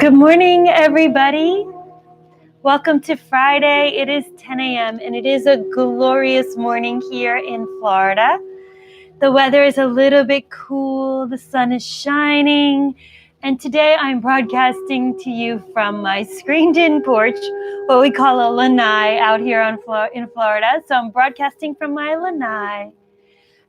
Good morning, everybody. Welcome to Friday. It is 10 a.m. and it is a glorious morning here in Florida. The weather is a little bit cool. The sun is shining. And today I'm broadcasting to you from my screened-in porch, what we call a lanai out here in Florida. So I'm broadcasting from my lanai.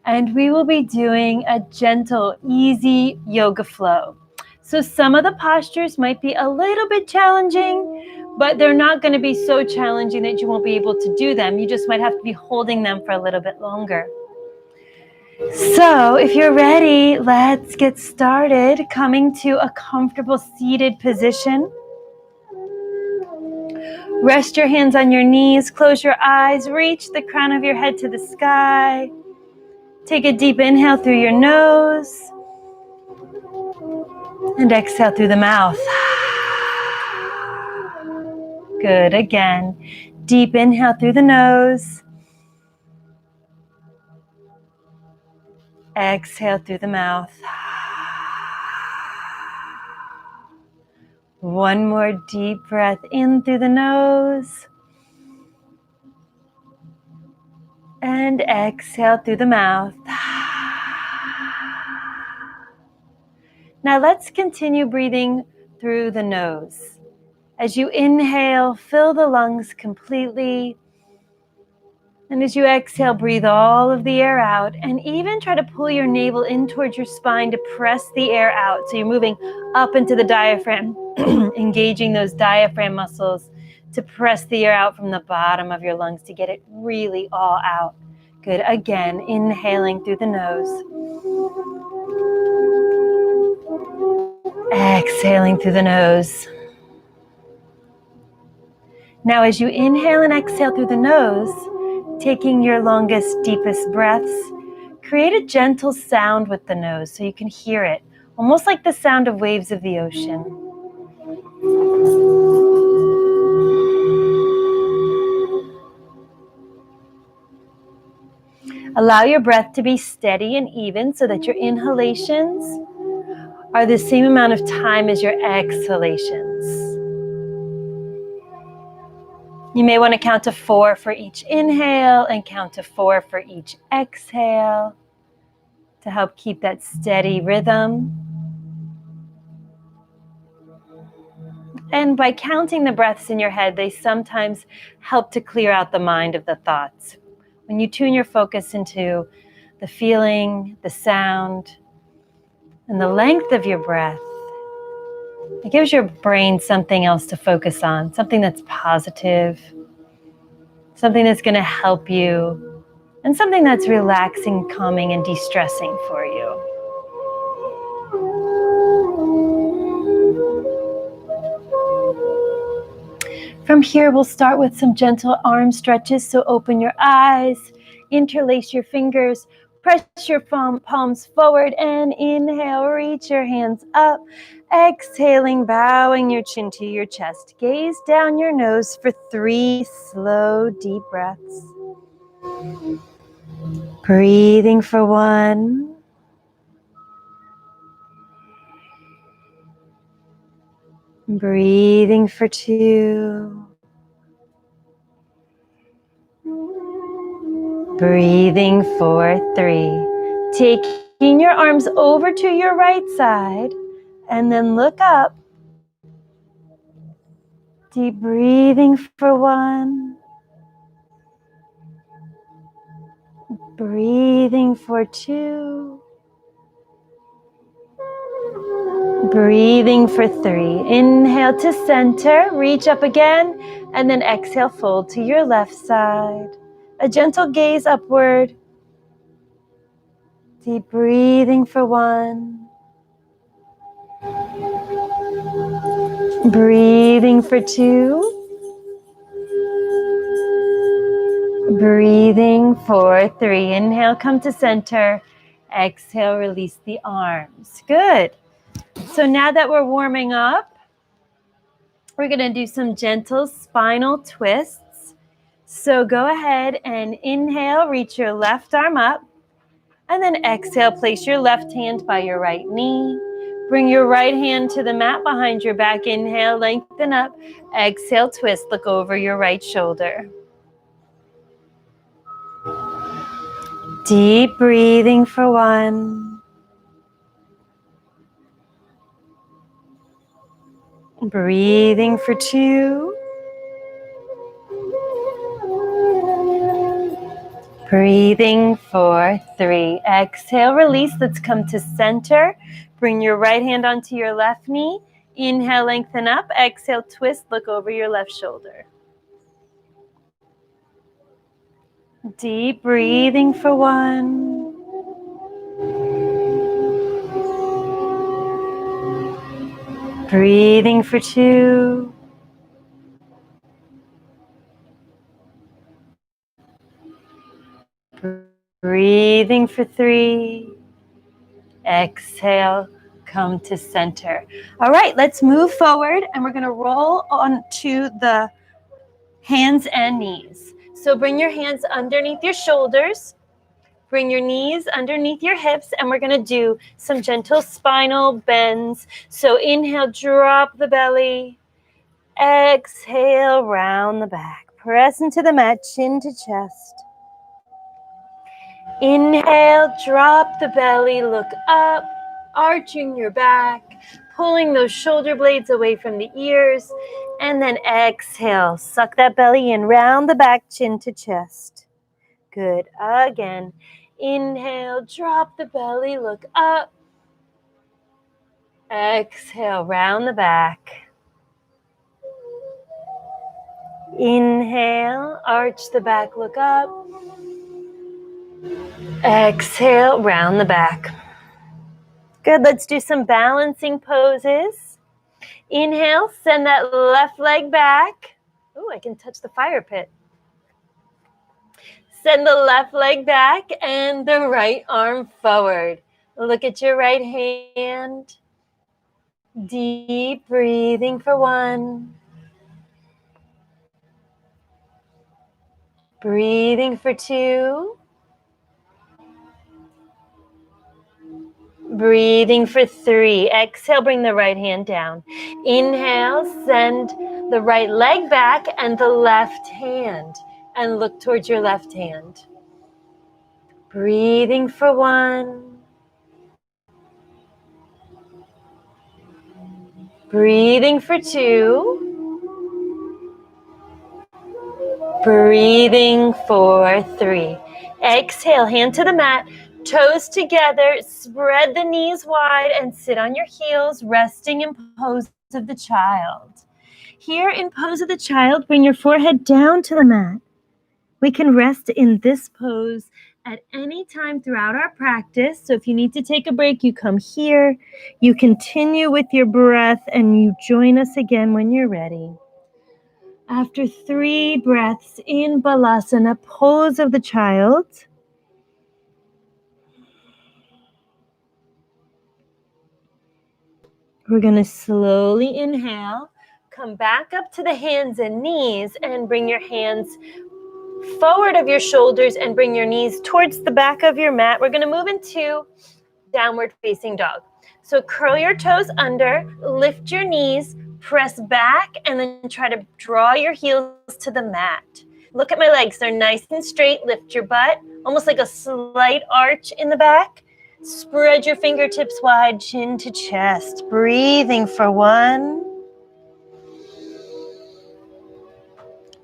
And we will be doing a gentle, easy yoga flow. So some of the postures might be a little bit challenging, but they're not going to be so challenging that you won't be able to do them. You just might have to be holding them for a little bit longer. So if you're ready, let's get started. Coming to a comfortable seated position. Rest your hands on your knees, close your eyes, reach the crown of your head to the sky. Take a deep inhale through your nose. And exhale through the mouth. Good. Again, deep inhale through the nose. Exhale through the mouth. One more deep breath in through the nose. And exhale through the mouth. Now let's continue breathing through the nose. As you inhale, fill the lungs completely. And as you exhale, breathe all of the air out. And even try to pull your navel in towards your spine to press the air out. So you're moving up into the diaphragm, engaging those diaphragm muscles to press the air out from the bottom of your lungs to get it really all out. Good. Again, inhaling through the nose. Exhaling through the nose. Now as you inhale and exhale through the nose, taking your longest, deepest breaths, create a gentle sound with the nose so you can hear it, almost like the sound of waves of the ocean. Allow your breath to be steady and even so that your inhalations are the same amount of time as your exhalations. You may want to count to 4 for each inhale and count to 4 for each exhale to help keep that steady rhythm. And by counting the breaths in your head, they sometimes help to clear out the mind of the thoughts. When you tune your focus into the feeling, the sound, and the length of your breath, it gives your brain something else to focus on, something that's positive, something that's going to help you, and something that's relaxing, calming, and de-stressing for you. From here, we'll start with some gentle arm stretches. So open your eyes, interlace your fingers, press your palms forward, and inhale, reach your hands up. Exhaling, bowing your chin to your chest. Gaze down your nose for 3 slow, deep breaths. Breathing for 1. Breathing for 2. Breathing for 3. Taking your arms over to your right side and then look up. Deep breathing for 1. Breathing for 2. Breathing for 3. Inhale to center, reach up again, and then exhale, fold to your left side. A gentle gaze upward. Deep breathing for 1. Breathing for 2. Breathing for 3. Inhale, come to center. Exhale, release the arms. Good. So now that we're warming up, we're going to do some gentle spinal twists. So go ahead and inhale, reach your left arm up. And then exhale, place your left hand by your right knee. Bring your right hand to the mat behind your back. Inhale, lengthen up. Exhale, twist. Look over your right shoulder. Deep breathing for 1. Breathing for 2. Breathing for 3. Exhale, release. Let's come to center. Bring your right hand onto your left knee. Inhale, lengthen up. Exhale, twist. Look over your left shoulder. Deep breathing for 1. Breathing for 2. Breathing for 3. Exhale, come to center. All right, let's move forward and we're going to roll onto the hands and knees. So bring your hands underneath your shoulders. Bring your knees underneath your hips, and we're going to do some gentle spinal bends. So inhale, drop the belly. Exhale, round the back. Press into the mat, chin to chest. Inhale, drop the belly, look up, arching your back, pulling those shoulder blades away from the ears, and then exhale, suck that belly in, round the back, chin to chest. Good. Again. Inhale, drop the belly, look up. Exhale, round the back. Inhale, arch the back, look up. Exhale, round the back. Good, let's do some balancing poses. Inhale, send that left leg back. Ooh, I can touch the fire pit. Send the left leg back and the right arm forward. Look at your right hand. Deep breathing for 1. Breathing for 2. Breathing for 3. Exhale, bring the right hand down. Inhale, send the right leg back and the left hand. And look towards your left hand. Breathing for 1. Breathing for 2. Breathing for 3. Exhale, hand to the mat, toes together, spread the knees wide and sit on your heels, resting in pose of the child. Here in pose of the child, bring your forehead down to the mat. We can rest in this pose at any time throughout our practice. So if you need to take a break, you come here. You continue with your breath and you join us again when you're ready. After 3 breaths in Balasana, pose of the child. We're going to slowly inhale, come back up to the hands and knees and bring your hands forward of your shoulders and bring your knees towards the back of your mat. We're going to move into downward facing dog. So curl your toes under, lift your knees, press back, and then try to draw your heels to the mat. Look at my legs. They're nice and straight. Lift your butt, almost like a slight arch in the back. Spread your fingertips wide, chin to chest. Breathing for 1.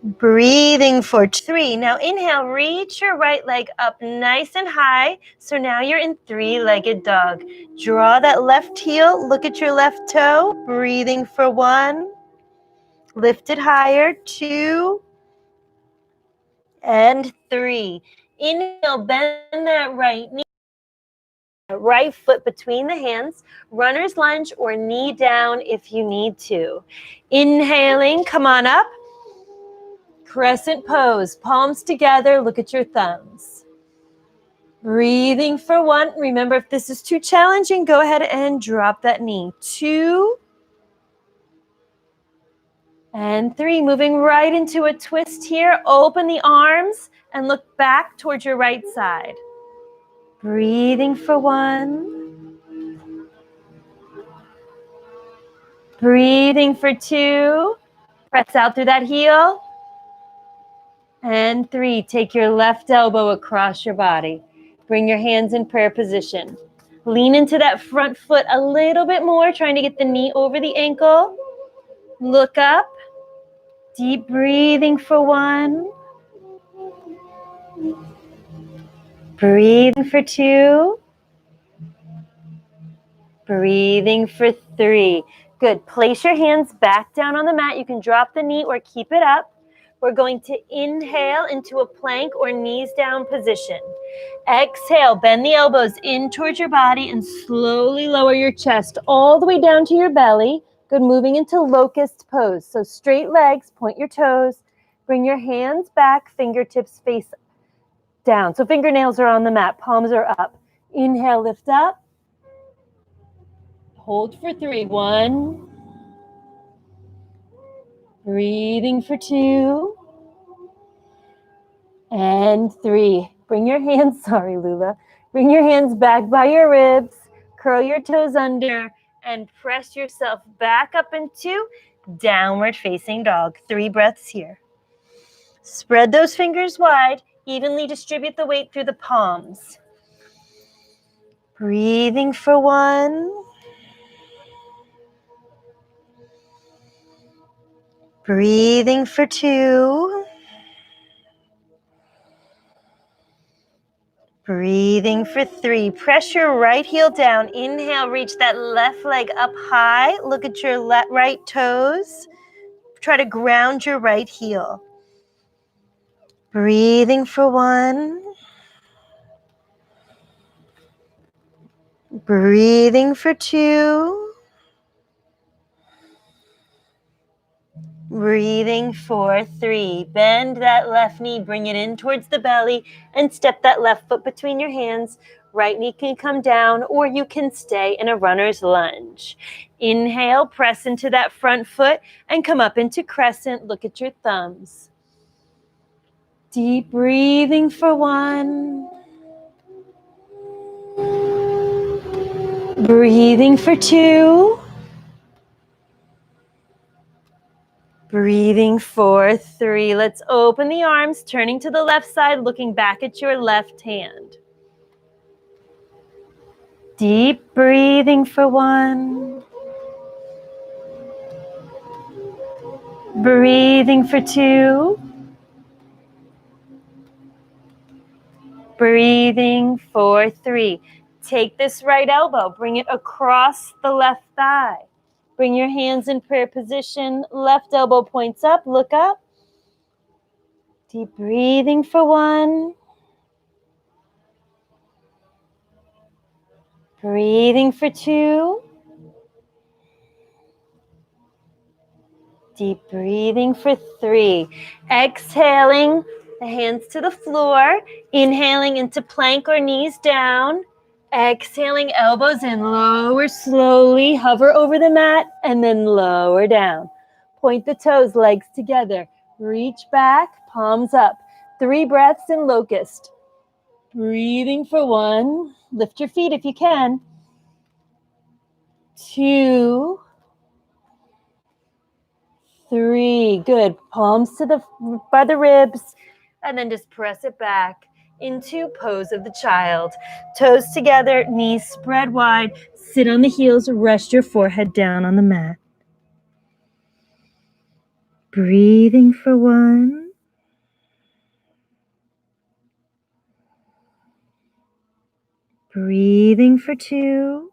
Breathing for 3. Now inhale, reach your right leg up nice and high. So now you're in 3-legged dog. Draw that left heel, look at your left toe. Breathing for 1. Lift it higher, 2 and 3. Inhale, bend that right knee. Right foot between the hands, runner's lunge or knee down if you need to. Inhaling, come on up. Crescent pose, palms together, look at your thumbs. Breathing for 1. Remember, if this is too challenging, go ahead and drop that knee. 2 and 3. Moving right into a twist here. Open the arms and look back towards your right side. Breathing for 1. Breathing for 2. Press out through that heel. And 3. Take your left elbow across your body. Bring your hands in prayer position. Lean into that front foot a little bit more, trying to get the knee over the ankle. Look up. Deep breathing for 1. Breathing for 2. Breathing for 3. Good. Place your hands back down on the mat. You can drop the knee or keep it up. We're going to inhale into a plank or knees down position. Exhale, bend the elbows in towards your body and slowly lower your chest all the way down to your belly. Good, moving into locust pose. So straight legs, point your toes. Bring your hands back, fingertips face down. So fingernails are on the mat, palms are up. Inhale, lift up. Hold for 3. 1. Breathing for 2. And 3. Bring your hands, sorry Lula. Bring your hands back by your ribs. Curl your toes under and press yourself back up into downward facing dog. 3 breaths here. Spread those fingers wide. Evenly distribute the weight through the palms. Breathing for 1. Breathing for 2. Breathing for 3. Press your right heel down. Inhale, reach that left leg up high. Look at your right toes. Try to ground your right heel. Breathing for 1. Breathing for 2. Breathing for 3. Bend that left knee, bring it in towards the belly, and step that left foot between your hands. Right knee can come down, or you can stay in a runner's lunge. Inhale, press into that front foot, and come up into crescent. Look at your thumbs. Deep breathing for 1. Breathing for 2. Breathing for 3. Let's open the arms, turning to the left side, looking back at your left hand. Deep breathing for 1. Breathing for 2. Breathing for 3. Take this right elbow, bring it across the left thigh. Bring your hands in prayer position. Left elbow points up, look up. Deep breathing for 1. Breathing for 2. Deep breathing for 3. Exhaling, the hands to the floor. Inhaling into plank or knees down. Exhaling, elbows in, lower slowly. Hover over the mat and then lower down. Point the toes, legs together. Reach back, palms up. 3 breaths in locust. Breathing for 1. Lift your feet if you can. 2. 3. Good. Palms to by the ribs. And then just press it back into pose of the child. Toes together, knees spread wide. Sit on the heels. Rest your forehead down on the mat. Breathing for 1. Breathing for 2.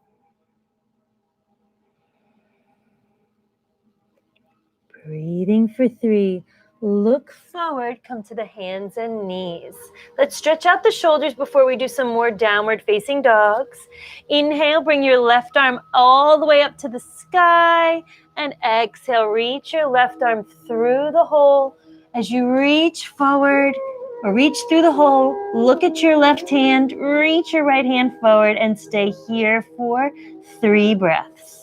Breathing for 3. Look forward, come to the hands and knees. Let's stretch out the shoulders before we do some more downward facing dogs. Inhale, bring your left arm all the way up to the sky. And exhale, reach your left arm through the hole. As you reach forward or reach through the hole, look at your left hand, reach your right hand forward and stay here for 3 breaths.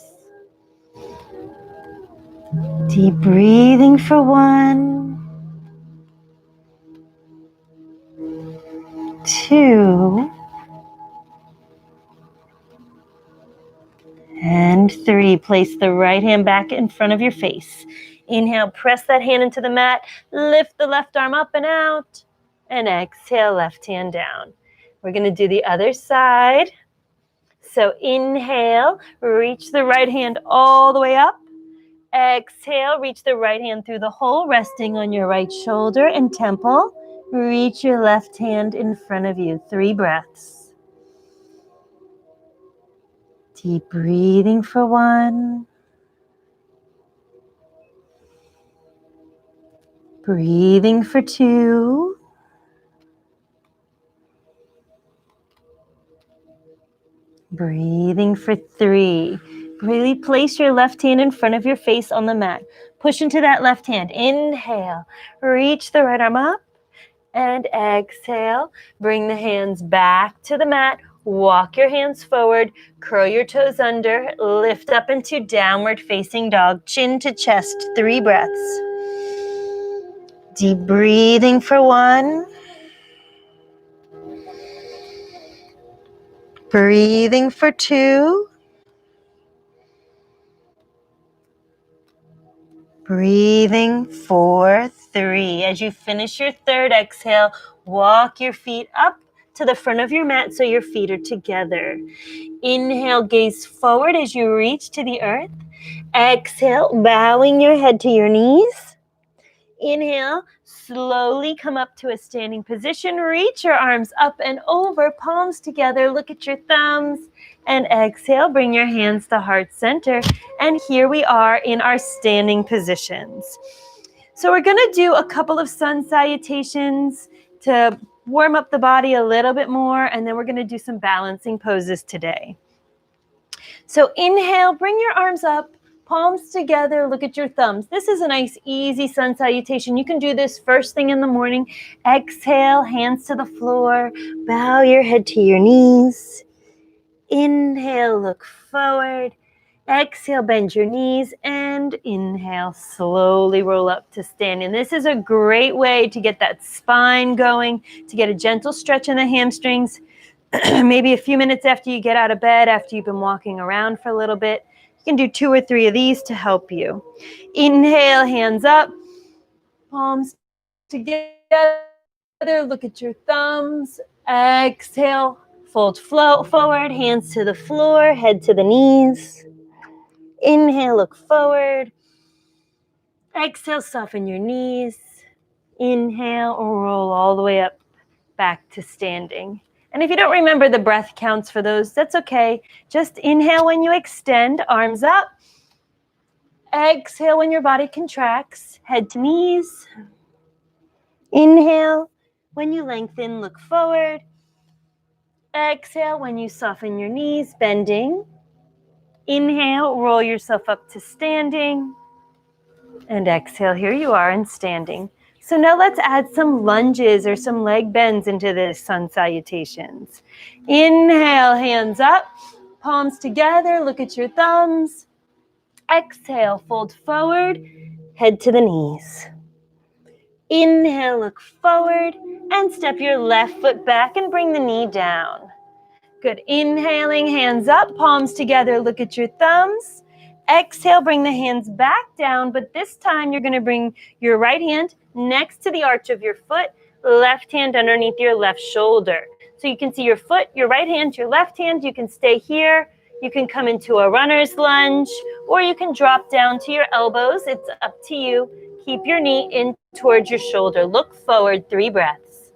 Deep breathing for 1, 2, and 3. Place the right hand back in front of your face. Inhale, press that hand into the mat. Lift the left arm up and out. And exhale, left hand down. We're going to do the other side. So inhale, reach the right hand all the way up. Exhale, reach the right hand through the hole, resting on your right shoulder and temple. Reach your left hand in front of you. 3 breaths. Deep breathing for 1. Breathing for 2. Breathing for 3. Really place your left hand in front of your face on the mat. Push into that left hand. Inhale. Reach the right arm up. And exhale. Bring the hands back to the mat. Walk your hands forward. Curl your toes under. Lift up into downward facing dog. Chin to chest. 3 breaths. Deep breathing for 1. Breathing for 2. Breathing for 3. As you finish your third exhale, walk your feet up to the front of your mat so your feet are together. Inhale, gaze forward as you reach to the earth. Exhale, bowing your head to your knees. Inhale, slowly come up to a standing position. Reach your arms up and over, palms together. Look at your thumbs. And exhale, bring your hands to heart center. And here we are in our standing positions. So we're going to do a couple of sun salutations to warm up the body a little bit more. And then we're going to do some balancing poses today. So inhale, bring your arms up. Palms together, look at your thumbs. This is a nice, easy sun salutation. You can do this first thing in the morning. Exhale, hands to the floor. Bow your head to your knees. Inhale, look forward. Exhale, bend your knees. And inhale, slowly roll up to standing. This is a great way to get that spine going, to get a gentle stretch in the hamstrings. Maybe a few minutes after you get out of bed, after you've been walking around for a little bit. You can do 2 or 3 of these to help you. Inhale, hands up, palms together, look at your thumbs. Exhale, fold forward, hands to the floor, head to the knees. Inhale, look forward. Exhale, soften your knees. Inhale, roll all the way up, back to standing. And if you don't remember the breath counts for those, that's okay. Just inhale when you extend, arms up. Exhale when your body contracts, head to knees. Inhale when you lengthen, look forward. Exhale when you soften your knees, bending. Inhale, roll yourself up to standing. And exhale, here you are in standing. So now let's add some lunges or some leg bends into this sun salutations. Inhale, hands up, palms together, look at your thumbs. Exhale, fold forward, head to the knees. Inhale, look forward, and step your left foot back and bring the knee down. Good, inhaling, hands up, palms together, look at your thumbs. Exhale, bring the hands back down, but this time you're going to bring your right hand next to the arch of your foot, left hand underneath your left shoulder. So you can see your foot, your right hand, your left hand. You can stay here. You can come into a runner's lunge, or you can drop down to your elbows. It's up to you. Keep your knee in towards your shoulder. Look forward, 3 breaths.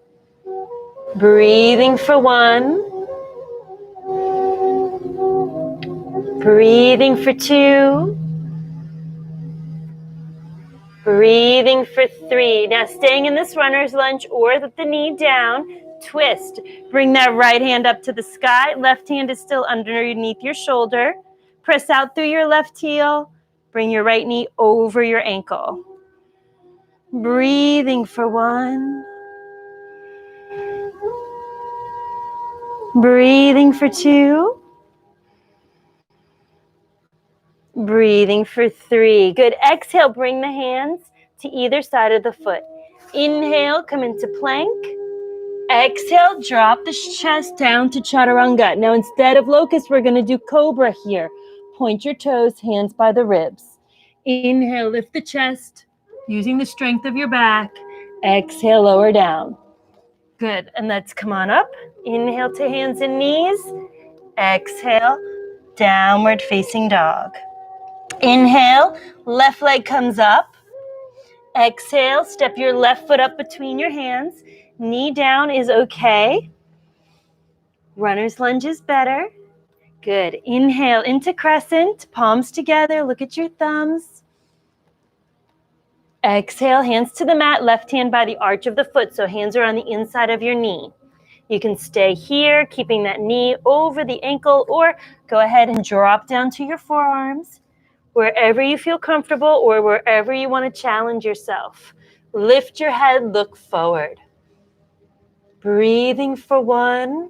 Breathing for 1. Breathing for 2. Breathing for 3. Now staying in this runner's lunge or with the knee down, twist. Bring that right hand up to the sky. Left hand is still underneath your shoulder. Press out through your left heel. Bring your right knee over your ankle. Breathing for 1. Breathing for 2. Breathing for 3. Good. Exhale, bring the hands to either side of the foot. Inhale, come into plank. Exhale, drop the chest down to chaturanga. Now instead of locust, we're going to do cobra here. point your toes, hands by the ribs. Inhale, lift the chest, using the strength of your back. Exhale, lower down. Good, and let's come on up. Inhale to hands and knees. Exhale, downward facing dog. Inhale, left leg comes up. Exhale, step your left foot up between your hands. Knee down is okay. Runner's lunge is better. Good. Inhale into crescent, palms together. Look at your thumbs. Exhale, hands to the mat, left hand by the arch of the foot, so hands are on the inside of your knee. You can stay here, keeping that knee over the ankle, or go ahead and drop down to your forearms, wherever you feel comfortable or wherever you want to challenge yourself. Lift your head, look forward. Breathing for 1.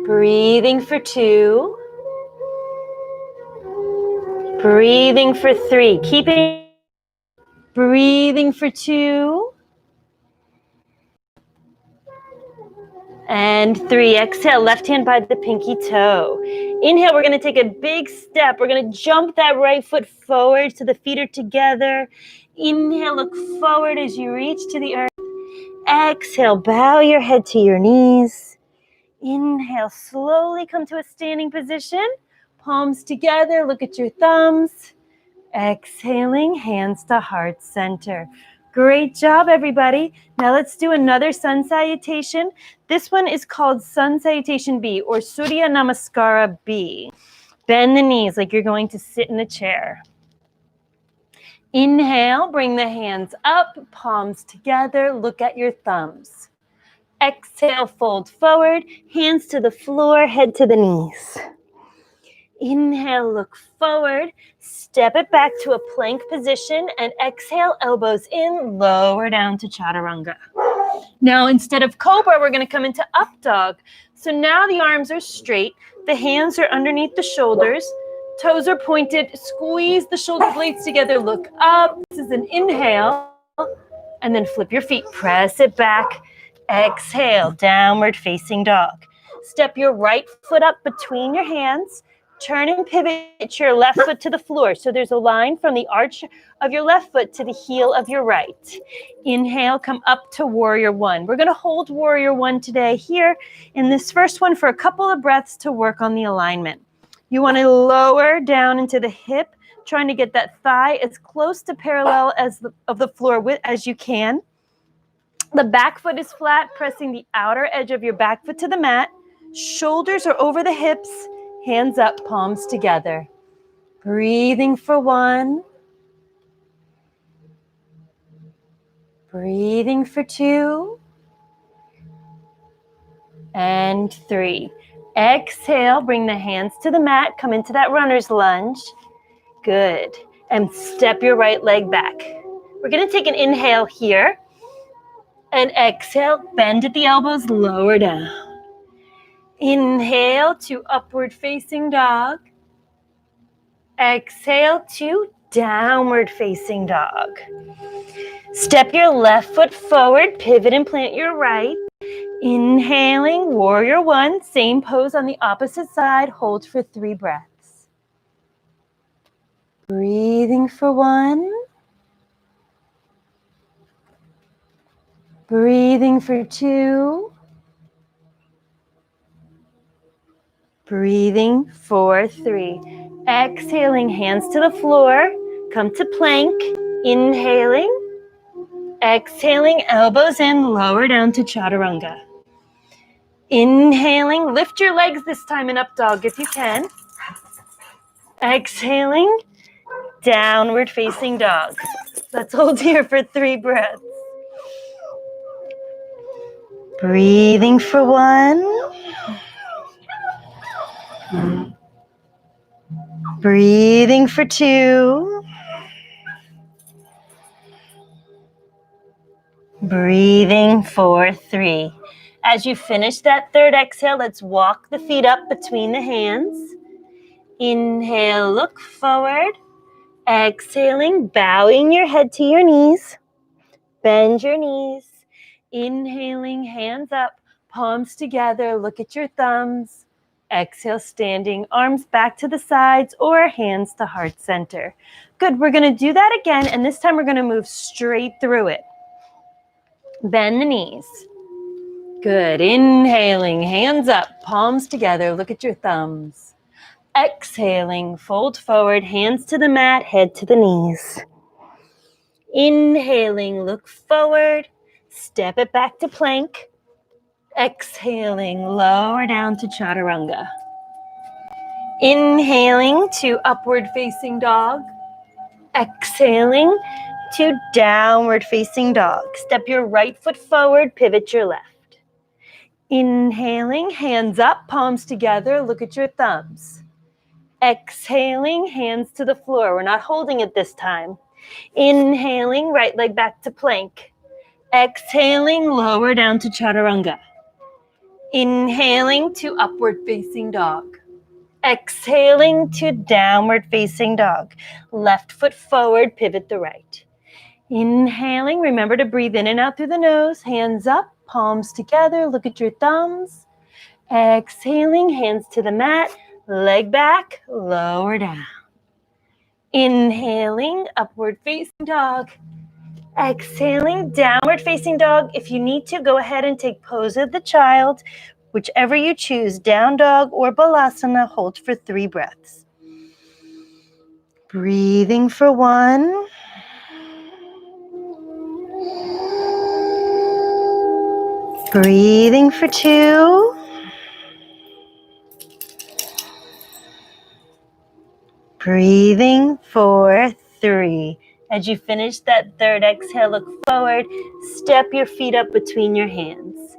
Breathing for 2. Breathing for 3. Keeping. Breathing for 2. And 3. Exhale, left hand by the pinky toe. Inhale, we're going to take a big step. We're going to jump that right foot forward so the feet are together. Inhale, look forward as you reach to the earth. Exhale, bow your head to your knees. Inhale, slowly come to a standing position. Palms together, look at your thumbs. Exhaling, hands to heart center. Great job, everybody. Now let's do another sun salutation. This one is called Sun Salutation B, or Surya Namaskara B. Bend the knees like you're going to sit in a chair. Inhale, bring the hands up, palms together, look at your thumbs. Exhale, fold forward, hands to the floor, head to the knees. Inhale, look forward, step it back to a plank position, and exhale, elbows in, lower down to chaturanga. Now, instead of cobra, we're going to come into up dog. So now the arms are straight, the hands are underneath the shoulders, toes are pointed, squeeze the shoulder blades together, look up. This is an inhale, and then flip your feet, press it back. Exhale, downward facing dog. Step your right foot up between your hands. Turn and pivot your left foot to the floor. So there's a line from the arch of your left foot to the heel of your right. Inhale, come up to warrior 1. We're going to hold warrior 1 today here in this first one for a couple of breaths to work on the alignment. You want to lower down into the hip, trying to get that thigh as close to parallel of the floor as you can. The back foot is flat, pressing the outer edge of your back foot to the mat. Shoulders are over the hips. Hands up, palms together. Breathing for 1. Breathing for 2. And 3. Exhale, bring the hands to the mat. Come into that runner's lunge. Good. And step your right leg back. We're going to take an inhale here. And exhale, bend at the elbows, lower down. Inhale to upward facing dog. Exhale to downward facing dog. Step your left foot forward, pivot and plant your right. Inhaling, warrior 1, same pose on the opposite side. Hold for 3 breaths. Breathing for 1. Breathing for 2. Breathing for 3. Exhaling, hands to the floor. Come to plank. Inhaling. Exhaling, elbows in, lower down to chaturanga. Inhaling, lift your legs this time in up dog if you can. Exhaling, downward facing dog. Let's hold here for 3 breaths. Breathing for 1. Breathing for 2. Breathing for 3. As you finish that third exhale, let's walk the feet up between the hands. Inhale, look forward. Exhaling, bowing your head to your knees. Bend your knees. Inhaling, hands up, palms together. Look at your thumbs. Exhale, standing, arms back to the sides or hands to heart center. Good, we're gonna do that again, and this time we're gonna move straight through it. Bend the knees. Good, inhaling, hands up, palms together, look at your thumbs. Exhaling, fold forward, hands to the mat, head to the knees. Inhaling, look forward, step it back to plank. Exhaling, lower down to chaturanga. Inhaling to upward facing dog. Exhaling to downward facing dog. Step your right foot forward, pivot your left. Inhaling, hands up, palms together, look at your thumbs. Exhaling, hands to the floor. We're not holding it this time. Inhaling, right leg back to plank. Exhaling, lower down to chaturanga. Inhaling to upward facing dog. Exhaling to downward facing dog. Left foot forward, pivot the right. Inhaling, remember to breathe in and out through the nose. Hands up, palms together, look at your thumbs. Exhaling, hands to the mat, leg back, lower down. Inhaling, upward facing dog. Exhaling, downward facing dog. If you need to, go ahead and take pose of the child. Whichever you choose, down dog or balasana, hold for 3 breaths. Breathing for 1. Breathing for 2. Breathing for 3. As you finish that third exhale, look forward. Step your feet up between your hands.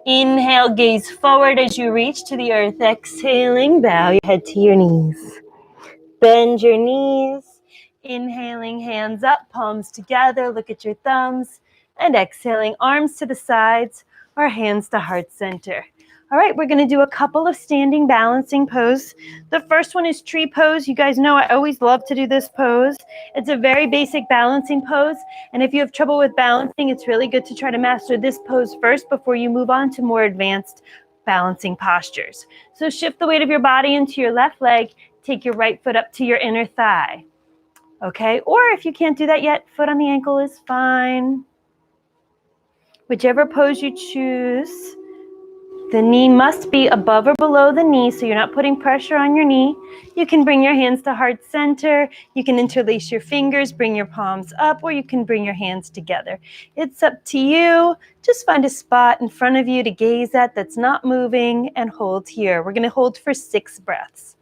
Inhale, gaze forward as you reach to the earth. Exhaling, bow your head to your knees. Bend your knees. Inhaling, hands up, palms together, look at your thumbs. And exhaling, arms to the sides or hands to heart center. All right, we're gonna do a couple of standing balancing pose. The first one is tree pose. You guys know I always love to do this pose. It's a very basic balancing pose. And if you have trouble with balancing, it's really good to try to master this pose first before you move on to more advanced balancing postures. So shift the weight of your body into your left leg. Take your right foot up to your inner thigh. Okay, or if you can't do that yet, foot on the ankle is fine. Whichever pose you choose. The knee must be above or below the knee, so you're not putting pressure on your knee. You can bring your hands to heart center. You can interlace your fingers, bring your palms up, or you can bring your hands together. It's up to you. Just find a spot in front of you to gaze at that's not moving and hold here. We're going to hold for 6 breaths.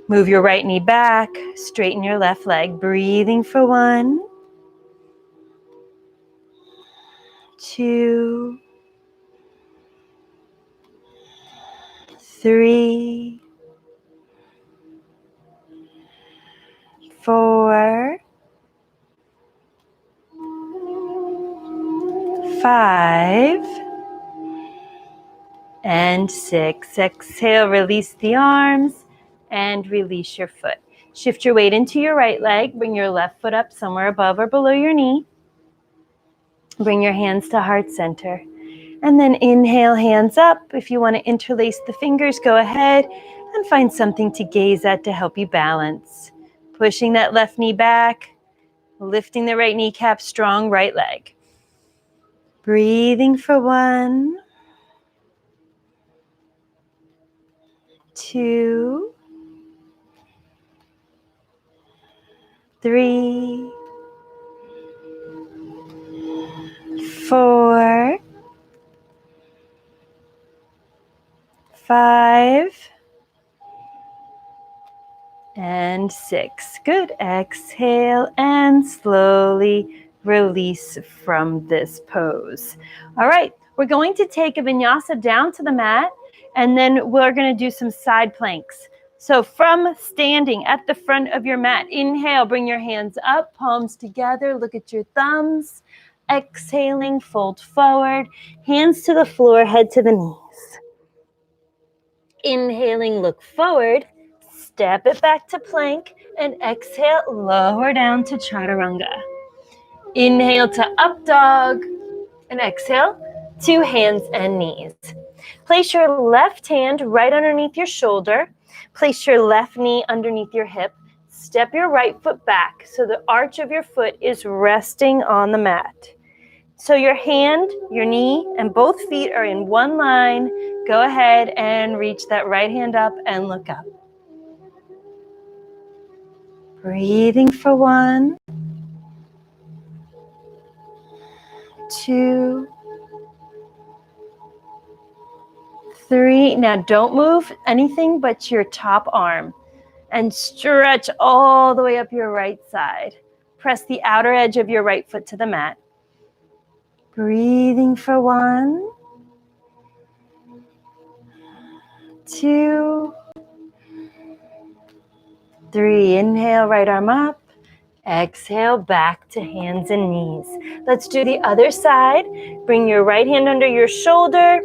Move your right knee back, straighten your left leg. Breathing for 1, 2, 3, 4, 5, and 6. Exhale, release the arms and release your foot. Shift your weight into your right leg. Bring your left foot up somewhere above or below your knee. Bring your hands to heart center. And then inhale, hands up. If you want to interlace the fingers, go ahead and find something to gaze at to help you balance. Pushing that left knee back, lifting the right kneecap, strong right leg. Breathing for 1, 2, 3, 4, 5, and 6. Good. Exhale and slowly release from this pose. All right, we're going to take a vinyasa down to the mat, and then we're going to do some side planks. So from standing at the front of your mat, inhale, bring your hands up, palms together, look at your thumbs. Exhaling, fold forward, hands to the floor, head to the knees. Inhaling, look forward, step it back to plank, and exhale, lower down to chaturanga. Inhale to up dog, and exhale to hands and knees. Place your left hand right underneath your shoulder. Place your left knee underneath your hip. Step your right foot back so the arch of your foot is resting on the mat. So your hand, your knee, and both feet are in one line. Go ahead and reach that right hand up and look up. Breathing for 1, 2, 3. Now don't move anything but your top arm. And stretch all the way up your right side. Press the outer edge of your right foot to the mat. Breathing for 1, 2, 3. Inhale, right arm up. Exhale, back to hands and knees. Let's do the other side. Bring your right hand under your shoulder.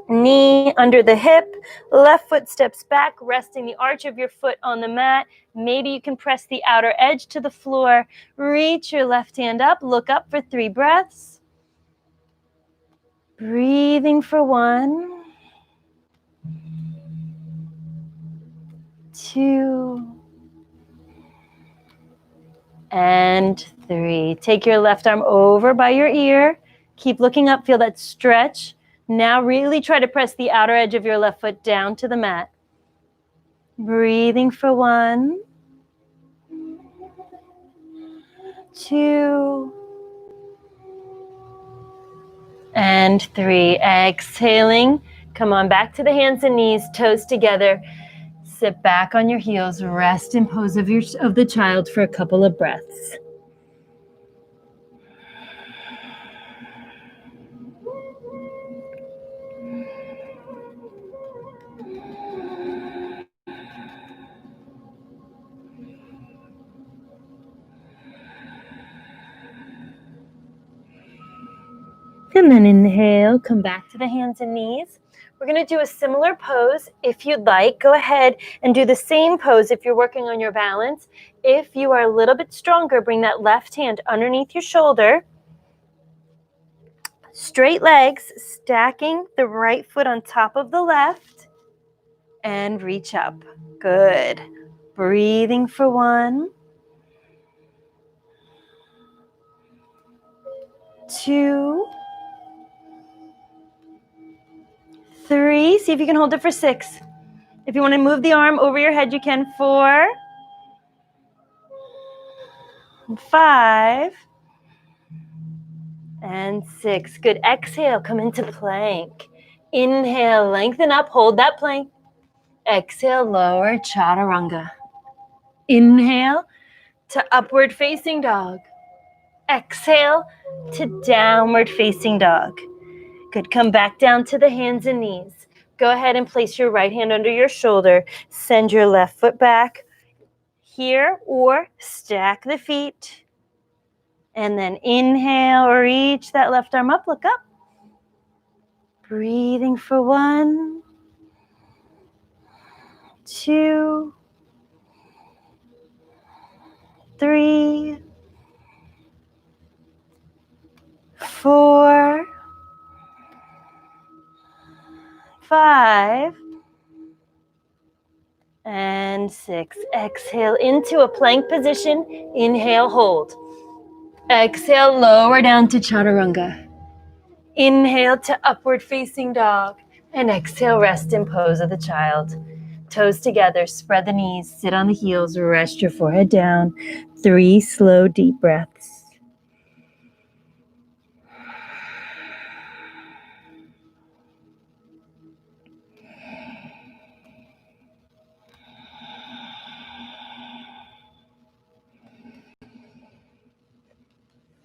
Knee under the hip, left foot steps back, resting the arch of your foot on the mat. Maybe you can press the outer edge to the floor. Reach your left hand up, look up for 3 breaths. Breathing for 1, 2, and 3. Take your left arm over by your ear. Keep looking up, feel that stretch. Now really try to press the outer edge of your left foot down to the mat. Breathing for 1, 2, and 3. Exhaling. Come on back to the hands and knees, toes together. Sit back on your heels. Rest in pose of the child for a couple of breaths. And then inhale, come back to the hands and knees. We're going to do a similar pose. If you'd like, go ahead and do the same pose if you're working on your balance. If you are a little bit stronger, bring that left hand underneath your shoulder. Straight legs, stacking the right foot on top of the left. And reach up. Good. Breathing for 1, 2, 3. See if you can hold it for 6. If you want to move the arm over your head, you can. 4, 5, and 6. Good. Exhale, come into plank. Inhale, lengthen up, hold that plank. Exhale, lower, chaturanga. Inhale to upward facing dog. Exhale to downward facing dog. Good. Come back down to the hands and knees. Go ahead and place your right hand under your shoulder. Send your left foot back here or stack the feet. And then inhale, reach that left arm up, look up. Breathing for 1, 2, 3, 4, 5, and 6. Exhale into a plank position. Inhale, hold. Exhale, lower down to chaturanga. Inhale to upward facing dog. And exhale, rest in pose of the child. Toes together, spread the knees, sit on the heels, rest your forehead down. 3 slow, deep breaths.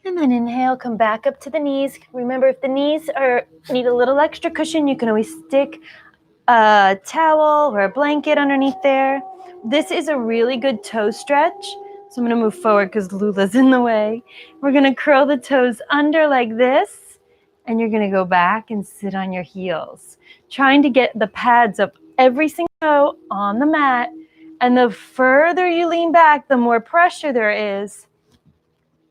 And then inhale, come back up to the knees. Remember, if the knees need a little extra cushion, you can always stick a towel or a blanket underneath there. This is a really good toe stretch. So I'm going to move forward because Lula's in the way. We're going to curl the toes under like this, and you're going to go back and sit on your heels, trying to get the pads up every single toe on the mat. And the further you lean back, the more pressure there is.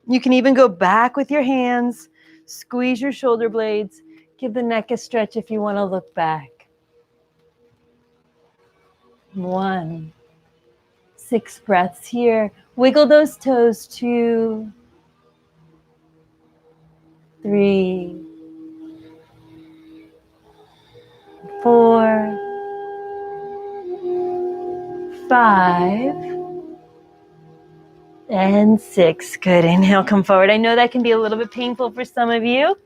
You can even go back with your hands, squeeze your shoulder blades, Give the neck a stretch if you want to look back. 1. 6 breaths here. Wiggle those toes. 2, 3, 4, 5, and 6. Good. Inhale, come forward. I know that can be a little bit painful for some of you.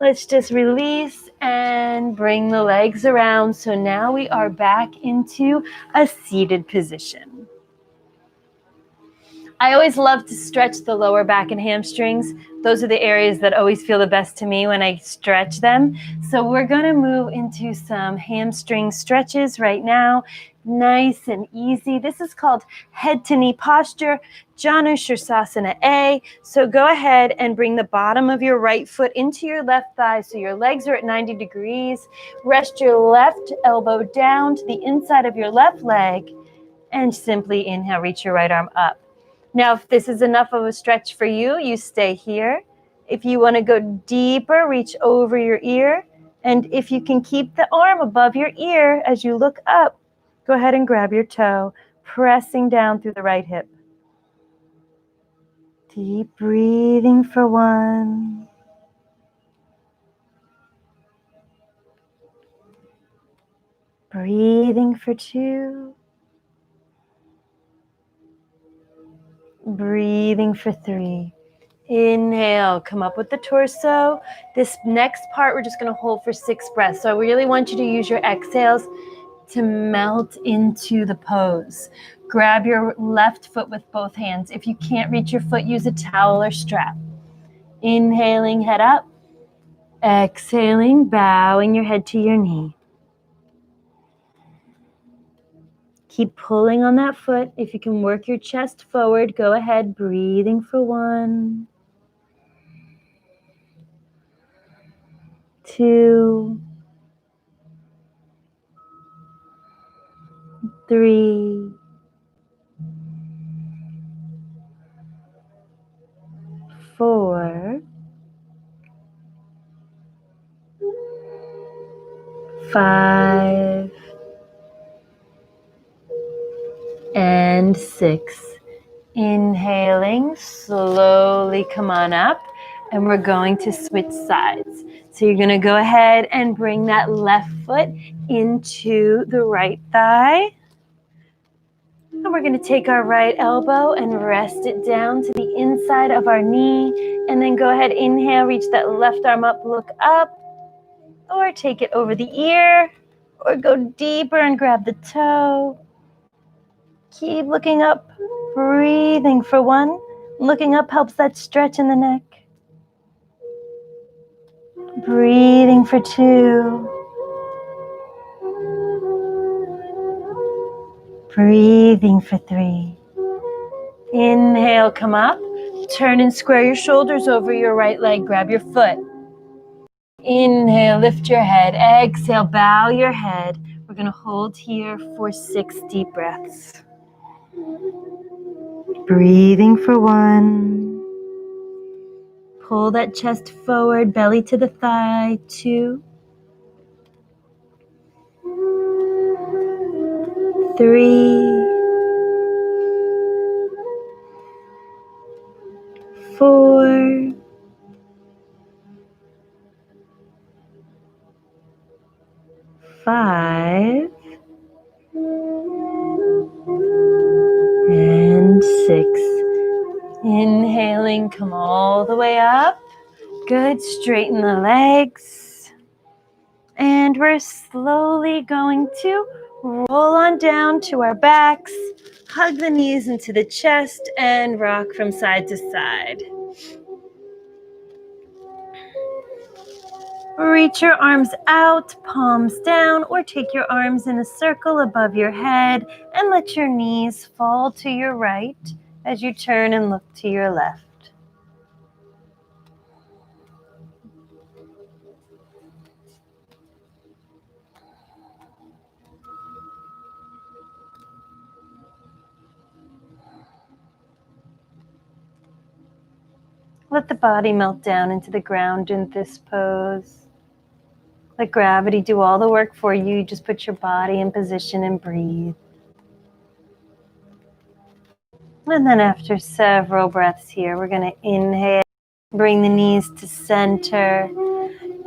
Let's just release and bring the legs around. So now we are back into a seated position. I always love to stretch the lower back and hamstrings. Those are the areas that always feel the best to me when I stretch them. So we're going to move into some hamstring stretches right now. Nice and easy. This is called head to knee posture, Janu Shirsasana A. So go ahead and bring the bottom of your right foot into your left thigh so your legs are at 90 degrees. Rest your left elbow down to the inside of your left leg and simply inhale, reach your right arm up. Now, if this is enough of a stretch for you, you stay here. If you want to go deeper, reach over your ear. And if you can keep the arm above your ear as you look up, go ahead and grab your toe, pressing down through the right hip. Deep breathing for 1. Breathing for 2. Breathing for 3. Inhale, come up with the torso. This next part, we're just going to hold for 6 breaths. So I really want you to use your exhales to melt into the pose. Grab your left foot with both hands. If you can't reach your foot, use a towel or strap. Inhaling, head up. Exhaling, bowing your head to your knee. Keep pulling on that foot. If you can work your chest forward, go ahead, breathing for 1, 2, 3, 4, 5, and 6. Inhaling, slowly come on up, and we're going to switch sides. So you're going to go ahead and bring that left foot into the right thigh. And we're going to take our right elbow and rest it down to the inside of our knee. And then go ahead, inhale, reach that left arm up, look up, or take it over the ear, or go deeper and grab the toe. Keep looking up, breathing for 1. Looking up helps that stretch in the neck. Breathing for 2. Breathing for 3. Inhale, come up. Turn and square your shoulders over your right leg. Grab your foot. Inhale, lift your head. Exhale, bow your head. We're going to hold here for 6 deep breaths. Breathing for 1. Pull that chest forward, belly to the thigh. 2, 3, 4, 5, and 6. Inhaling, come all the way up. Good, straighten the legs. And we're slowly going to roll on down to our backs, hug the knees into the chest, and rock from side to side. Reach your arms out, palms down, or take your arms in a circle above your head and let your knees fall to your right as you turn and look to your left. Let the body melt down into the ground in this pose. Let gravity do all the work for you. Just put your body in position and breathe. And then after several breaths here, we're going to inhale, bring the knees to center.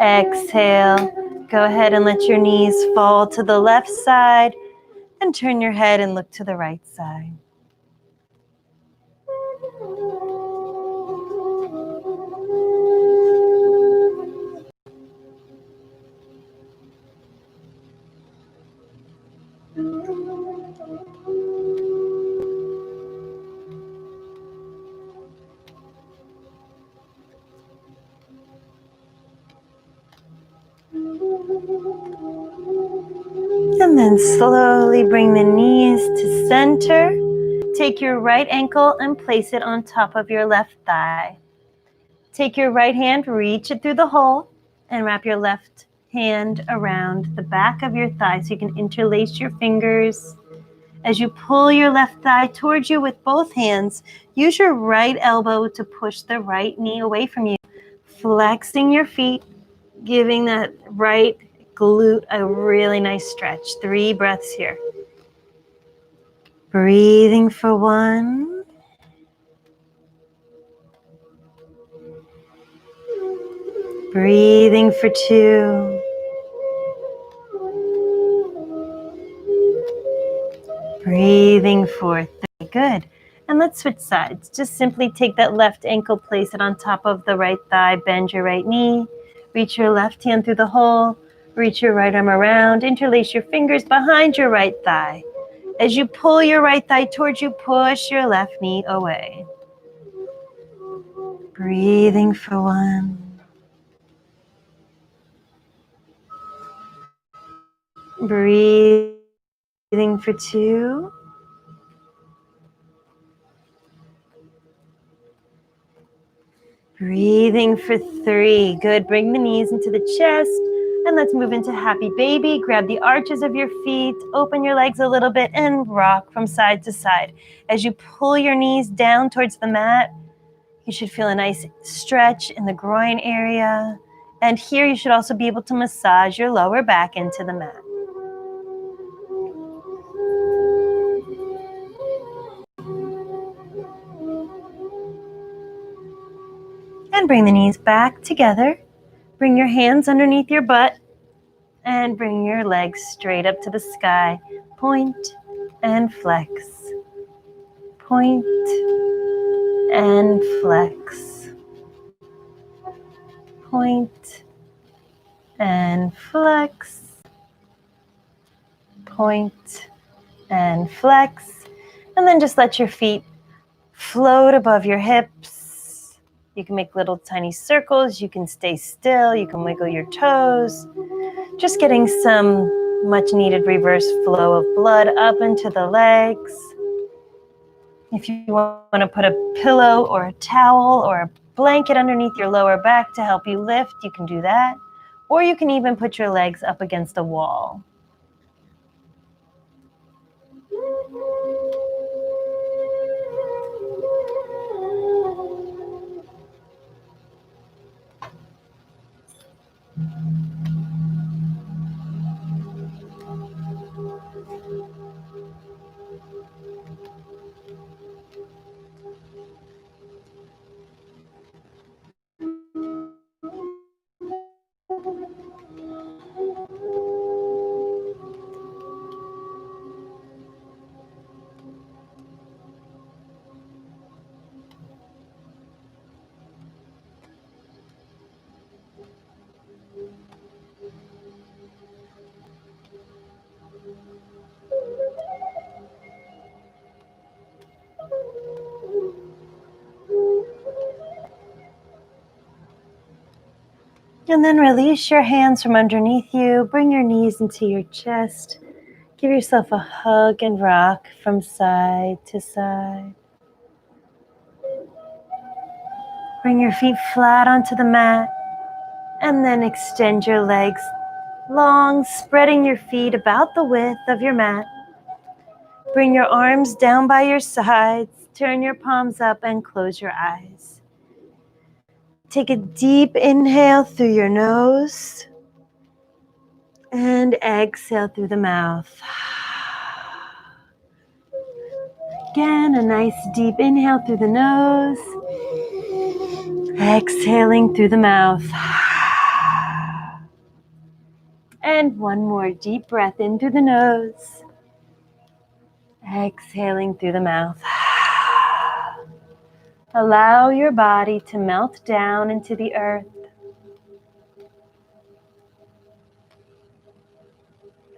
Exhale, go ahead and let your knees fall to the left side and turn your head and look to the right side. And then slowly bring the knees to center. Take your right ankle and place it on top of your left thigh. Take your right hand, reach it through the hole, and wrap your left hand around the back of your thigh so you can interlace your fingers. As you pull your left thigh towards you with both hands, use your right elbow to push the right knee away from you, flexing your feet, giving that right glute a really nice stretch. 3 breaths here. Breathing for 1. Breathing for 2. Breathing for 3. Good. And let's switch sides. Just simply take that left ankle, place it on top of the right thigh, bend your right knee, reach your left hand through the hole, reach your right arm around, interlace your fingers behind your right thigh. As you pull your right thigh towards you, push your left knee away. Breathing for 1. Breathing for 2. Breathing for 3. Good. Bring the knees into the chest. And let's move into happy baby. Grab the arches of your feet. Open your legs a little bit and rock from side to side. As you pull your knees down towards the mat, you should feel a nice stretch in the groin area. And here you should also be able to massage your lower back into the mat. And bring the knees back together. Bring your hands underneath your butt and bring your legs straight up to the sky. Point and flex. Point and flex. Point and flex. Point and flex. And then just let your feet float above your hips. You can make little tiny circles. You can stay still. You can wiggle your toes. Just getting some much needed reverse flow of blood up into the legs. If you want to put a pillow or a towel or a blanket underneath your lower back to help you lift, you can do that. Or you can even put your legs up against a wall. And then release your hands from underneath you. Bring your knees into your chest. Give yourself a hug and rock from side to side. Bring your feet flat onto the mat and then extend your legs long, spreading your feet about the width of your mat. Bring your arms down by your sides. Turn your palms up and close your eyes. Take a deep inhale through your nose. And exhale through the mouth. Again, a nice deep inhale through the nose. Exhaling through the mouth. And one more deep breath in through the nose. Exhaling through the mouth. Allow your body to melt down into the earth.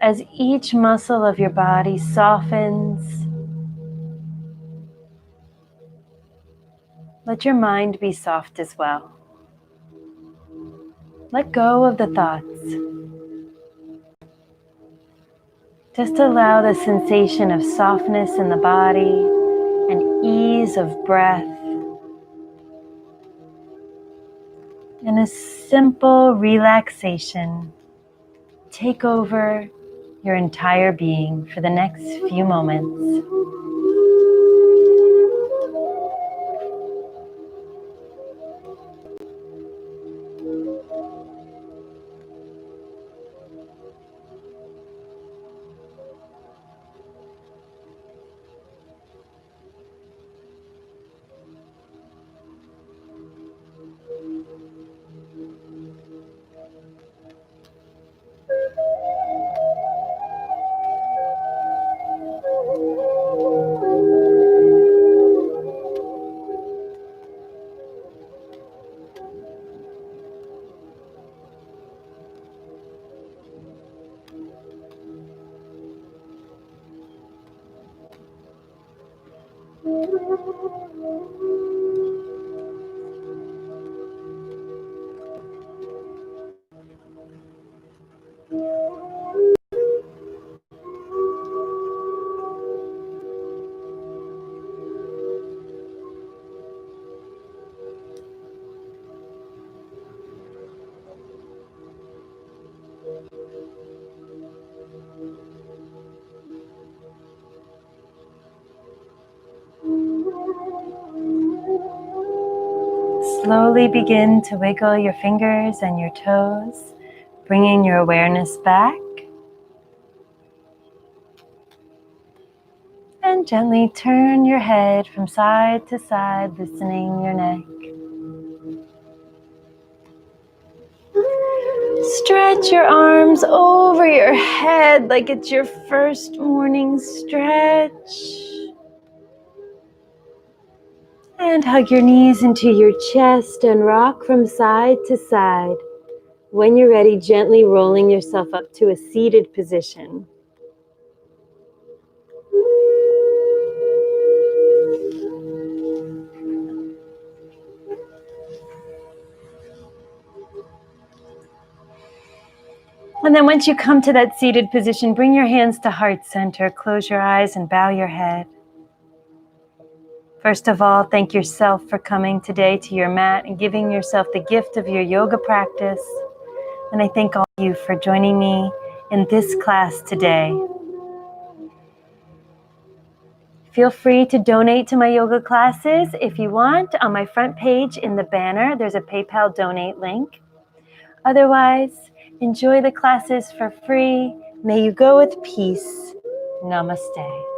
As each muscle of your body softens, let your mind be soft as well. Let go of the thoughts. Just allow the sensation of softness in the body and ease of breath and a simple relaxation take over your entire being for the next few moments. Slowly begin to wiggle your fingers and your toes, bringing your awareness back. And gently turn your head from side to side, loosening your neck. Stretch your arms over your head like it's your first morning stretch. And hug your knees into your chest and rock from side to side. When you're ready, gently rolling yourself up to a seated position. And then once you come to that seated position, bring your hands to heart center, close your eyes and bow your head. First of all, thank yourself for coming today to your mat and giving yourself the gift of your yoga practice. And I thank all of you for joining me in this class today. Feel free to donate to my yoga classes if you want. On my front page in the banner, there's a PayPal donate link. Otherwise, enjoy the classes for free. May you go with peace. Namaste.